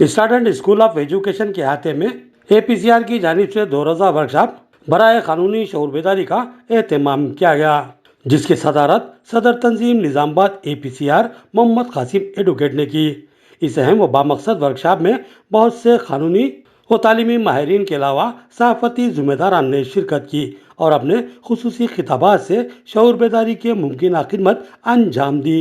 Start school of education के अहाते में APCR की जानिब से 2 रोज़ा वर्कशॉप बराए कानूनी शऊर बेदारी का एहतमाम किया गया, जिसकी सदारत सदर तंजीम निज़ामाबाद APCR मोहम्मद कासिम एडवोकेट ने की। इस अहम व बामकसद वर्कशॉप में बहुत से कानूनी व तालीमी माहिरीन के अलावा सहाफ़ती ज़िम्मेदारान ने शिरकत की और अपने खुसूसी खिताबात से शऊर बेदारी के मुमकिन खिदमत अंजाम दी।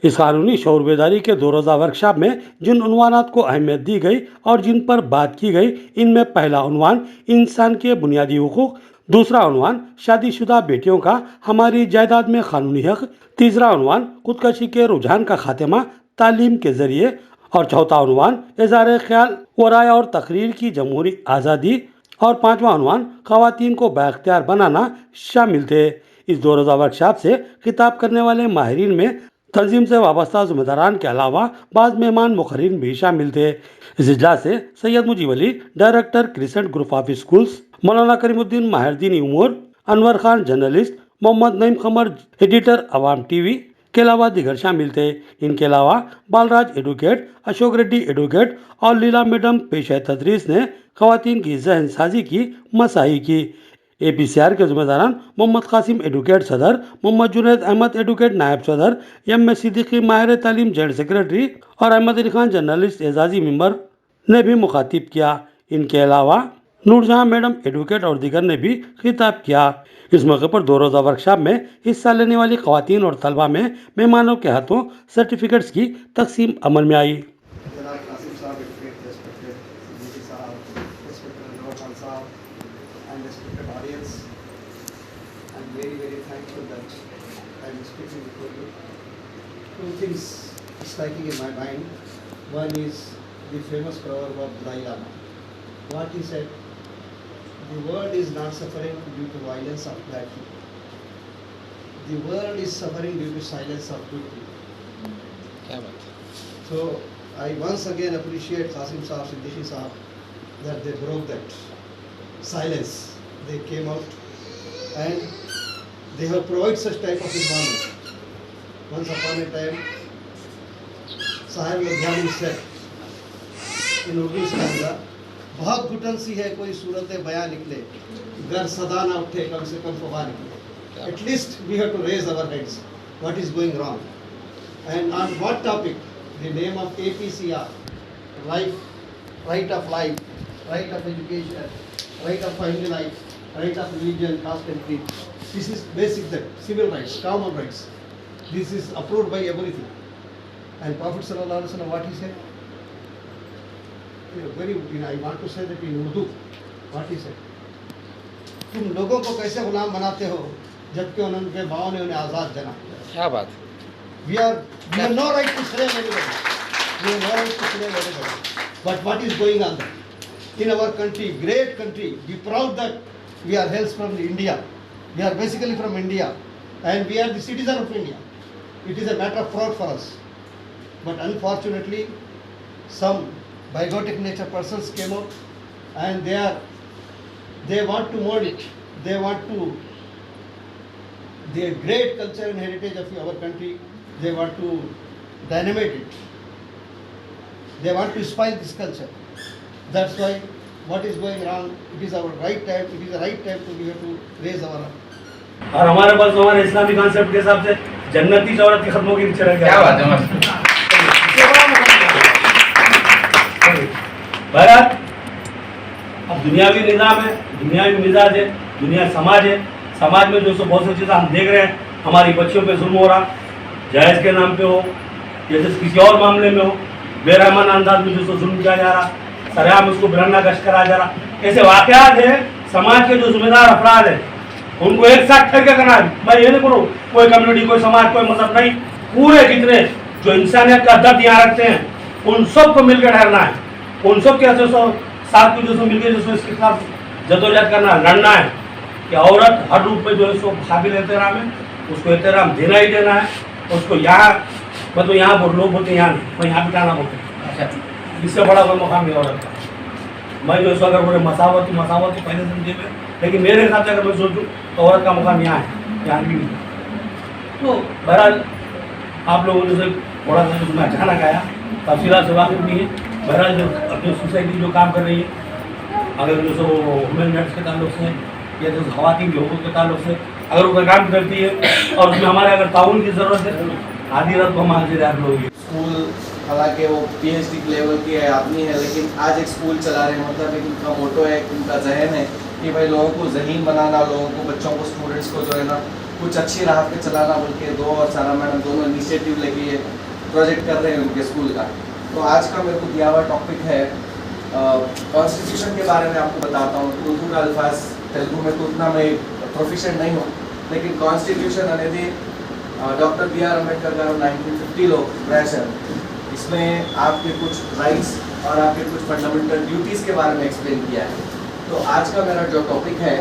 इस कानूनी शऊर बेदारी के 2 रोज़ा वर्कशॉप में जिन उन्वानात को अहमियत दी गई और जिन पर बात की गई, इनमें पहला उन्वान इंसान के बुनियादी हुकूक, दूसरा उन्वान शादीशुदा बेटियों का हमारी जायदाद में कानूनी हक, तीसरा उन्वान खुदकशी के रुझान का खात्मा तालीम के जरिए और चौथा उन्वान इज़हार ख्याल व राय और तकरीर की जमहूरी आज़ादी और पाँचवा उन्वान ख़वातीन को बाख्तियार बनाना शामिल थे। इस 2 रोज़ा वर्कशॉप से खिताब करने वाले माहिरीन में तंजीम से वाबस्ता ज़िम्मेदारान के अलावा बाज़ मेहमान मुखर्रीन भी शामिल थे। इस इजलास से Syed Mujeeb Ali, director crescent group of schools, Maulana Kareemuddin माहिर दीनी उमूर, Anwar Khan journalist, Mohammed Naeem Qamar editor AWAAM TV के अलावा दीगर शामिल थे। इनके अलावा बालराज एडवोकेट, अशोक रेड्डी एडवोकेट और लीला मैडम पेशा तदरीस ने ख़वातीन की जहन साजी की मसाही की। APCR के ज़िम्मेदारान मोहम्मद कासिम एडवोकेट सदर, मोहम्मद जुनैद अहमद एडवोकेट नायब सदर, M सिद्दीकी माहिर तालीम जॉइंट सेक्रेटरी और अहमद अली खान जर्नलिस्ट एजाजी मेंबर ने भी मुखातिब किया। इनके अलावा नूरजहां मैडम एडवोकेट और दीगर ने भी खिताब किया। इस मौके पर 2 रोज़ा वर्कशॉप में हिस्सा लेने वाली ख़वातीन और तलबा में मेहमानों के हाथों सर्टिफिकेट्स की तकसीम अमल में आई। Very thankful that I am speaking before you. Two things striking in my mind. One is the famous proverb of Dalai Lama. What he said, the world is not suffering due to violence of bad people. The world is suffering due to silence of good people. So I once again appreciate Qasim Saab, Siddiqui Saab, that they broke that silence. They came out and they have provided such type of environment. Once upon a time, Sahib Ludhiani said in Urdu stanza, बहुत घुटन सी है कोई सूरत बयां निकले, घर सदा ना उठे कम से कम फवा निकले. At least we have to raise our heads. What is going wrong? And on what topic? The name of APCR, life, right of life, right of education, right of family life, right of religion, caste and creed. This is basic that civil rights, common rights. This is approved by everything. And Prophet Sallallahu Alaihi Wasallam, what he said? I want to say that in Urdu, what he said? तुम लोगों को कैसे गुलाम बनाते हो जबकि उनके बाओं ने उन्हें आज़ाद जना. क्या बात. We have no right to slave anybody. We have no right to slave anybody. But what is going on there? In our country, great country, be proud that we are hails from India. We are basically from India and we are the citizen of India. It is a matter of pride for us. But unfortunately, some bigotic nature persons came out and they want to mold it. They want to, the great culture and heritage of our country, they want to dynamite it. They want to spoil this culture. That's why what is going wrong, it is our right time, it is the right time we have to raise our. और हमारे पास हमारे इस्लामी concept के हिसाब से जन्नती औरत की खत्म होगी नीचे रह गया. क्या बात है. भारत अब दुनियावी निज़ाम है, दुनियावी मिजाज है, दुनिया समाज है. समाज में जो सो बहुत सी चीज़ें हम देख रहे हैं, हमारी बच्चियों पे जुल्म हो रहा, जायज़ के नाम पे हो या जैसे किसी और मामले में हो, बेरहमाना अंदाज में जो सो जुल्म किया जा रहा, सरेआम उसको बिरन्ना गश्त करा जा रहा. ऐसे वाक़यात है. समाज के जो जिम्मेदार अफराद हैं उनको एक साथ ठहर करना है. मैं ये नहीं बोलूँ कोई कम्युनिटी, कोई समाज, कोई मजहब नहीं, पूरे जितने जो इंसानियत का दर्द यहाँ रखते हैं उन सबको मिलकर ठहरना है. उन सब के साथ को जो सो मिलकर जो सो इसके खिलाफ जदोजहद करना, लड़ना है कि औरत हर रूप में जो है सो काबिल एहतराम है, उसको एहतराम देना ही देना है. उसको यहाँ मतलब यहाँ पर लोग बोलते हैं यहाँ नहीं, मैं यहाँ बिठाना बोलते हैं. इससे बड़ा कोई मकाम है औरत का. मैं जो है अगर बोले मसावत पहले से मुझे, लेकिन मेरे हिसाब से अगर मैं सोचूं तो औरत का मुकाम यहाँ है, यहाँ भी नहीं. तो बहरहाल आप लोगों ने से थोड़ा सा मैं अचानक आया, तफसीलात से वाकिफ नहीं है. बहरहाल जो अपनी सोसाइटी जो काम कर रही है, अगर जो सो वुमेन नर्स के ताल्लुक से या जो खवातीन के हुकूक के ताल्लुक से अगर वो काम करती है और उसमें हमारे अगर ताउन की ज़रूरत है, आधी रात को हम हाजिर आप लोग स्कूल हालांकि वो पीएचडी लेवल के आदमी है, लेकिन आज एक स्कूल चला रहे हैं। मतलब एक उनका मोटो है, उनका जहन है कि भाई लोगों को ज़हीन बनाना, लोगों को, बच्चों को, स्टूडेंट्स को जो है ना कुछ अच्छी राह पे चलाना। बल्कि दो और सारा मैडम दोनों इनिशिएटिव लेके ये प्रोजेक्ट कर रहे हैं उनके स्कूल का। तो आज का मेरे को दिया हुआ टॉपिक है कॉन्स्टिट्यूशन के बारे में। आपको बताता हूँ उर्दू का अल्फाज तेलुगु में तो उतना मैं प्रोफिशिएंट नहीं हूँ, लेकिन कॉन्स्टिट्यूशन అనేది डॉक्टर बी आर अम्बेडकर गाరు 1950 లో राशाరు। इसमें आपके कुछ राइट्स और आपके कुछ फंडामेंटल ड्यूटीज़ के बारे में एक्सप्लेन किया है। तो आज का मेरा जो टॉपिक है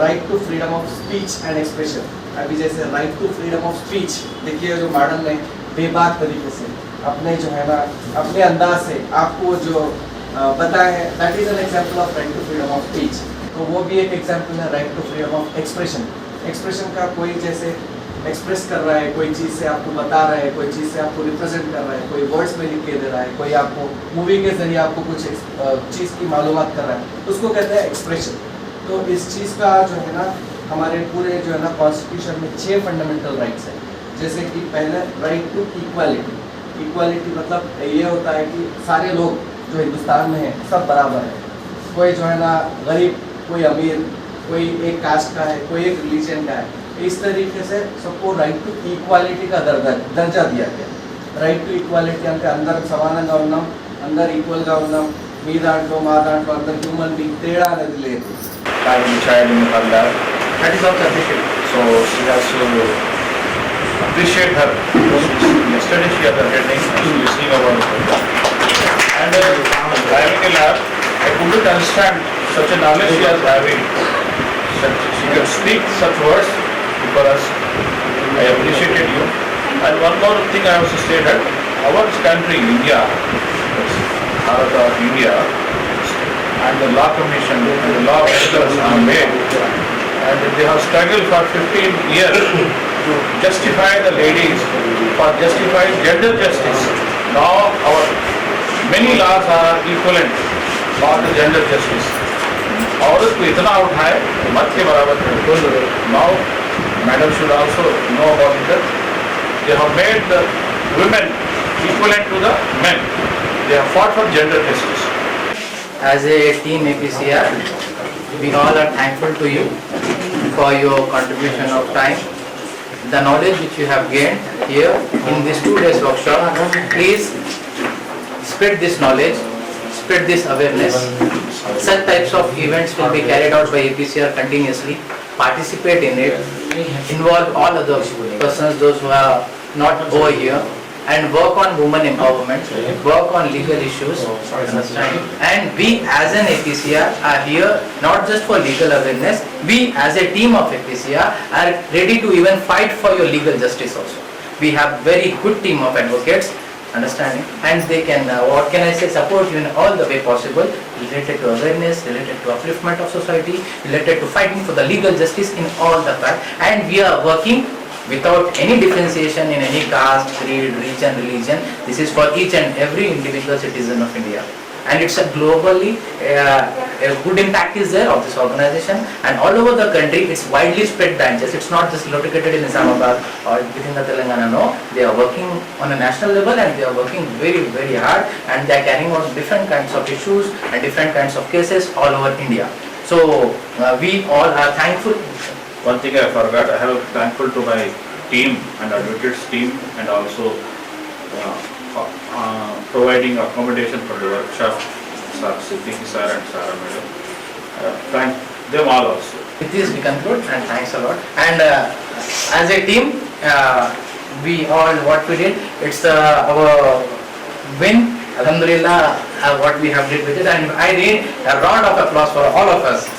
right to freedom of speech and expression. अभी जैसे right to freedom of speech, देखिए जो मैडम ने बेबाक तरीके से अपने जो है ना अपने अंदाज से आपको जो बताया है, that is an example of right to freedom of speech. तो वो भी एक एग्जाम्पल है right to freedom of expression. Expression का कोई जैसे एक्सप्रेस कर रहा है, कोई चीज़ से आपको बता रहा है, कोई चीज़ से आपको रिप्रेजेंट कर रहा है, कोई वर्ड्स में लिख के दे रहा है, कोई आपको मूवी के जरिए आपको कुछ चीज़ की मालूमात कर रहा है, उसको कहते हैं एक्सप्रेशन। तो इस चीज़ का जो है ना हमारे पूरे जो है ना कॉन्स्टिट्यूशन में 6 फंडामेंटल राइट्स हैं। जैसे कि पहले राइट टू इक्वालिटी। इक्वालिटी मतलब ये होता है कि सारे लोग जो हिंदुस्तान में हैं सब बराबर है। कोई जो है ना गरीब, कोई अमीर, कोई एक कास्ट का है, कोई एक रिलीजन का है। इस तरीके से सबको राइट टू ఈక్వాలిటీ का दर्जा दिया गया। రైట్ టు ఈక్వాలిటీ అంటే అందరం సమానంగా ఉన్నాం, అందరు ఈక్వల్గా ఉన్నాం, మీ దాంట్లో మా దాంట్లో అందరు హ్యూమన్ బీయింగ్ తేడా అనేది లేదు. child in Nepal, that is also appreciated. So she has to appreciate her. Yesterday she had attending, she was listening about it. And driving a lab, I couldn't understand such a knowledge she is having. She can speak such words for us. I appreciated you. And one more thing I have to say that our country, India, India, and the law commission and the law officers are made, and they have struggled for 15 years to justify the ladies, for justify gender justice. Now our many laws are equivalent for the gender justice. औरत को इतना उठाए मत के बराबर है। Now madam should also know about it. They have made the women equivalent to the men. They have fought for gender justice. As a team APCR, we all are thankful to you for your contribution of time. The knowledge which you have gained here in this 2 days workshop, please spread this knowledge, spread this awareness. Such types of events will be carried out by APCR continuously. Participate in it, involve all other persons, those who are not over here, and work on women empowerment, work on legal issues, understand? And we as an APCR are here not just for legal awareness, we as a team of APCR are ready to even fight for your legal justice also. We have very good team of advocates, understanding, and they can, what can I say, support you in all the way possible, related to awareness, related to upliftment of society, related to fighting for the legal justice in all the fact. And we are working without any differentiation in any caste, creed, region, religion. This is for each and every individual citizen of India. And it's a globally, a good impact is there of this organization, and all over the country it's widely spread branches. It's not just located in Nizamabad or within the Telangana, no. They are working on a national level, and they are working very, very hard, and they are carrying out different kinds of issues and different kinds of cases all over India. So we all are thankful. One thing I forgot, I have thankful to my team and advocates team, and also providing accommodation for the workshop, Sir Siddiqui sir and Sarah madam. Thank them all also. With this we conclude, and thanks a lot. And as a team, we all, what we did, it's our win. Alhamdulillah, what we have did with it, and I need a round of applause for all of us.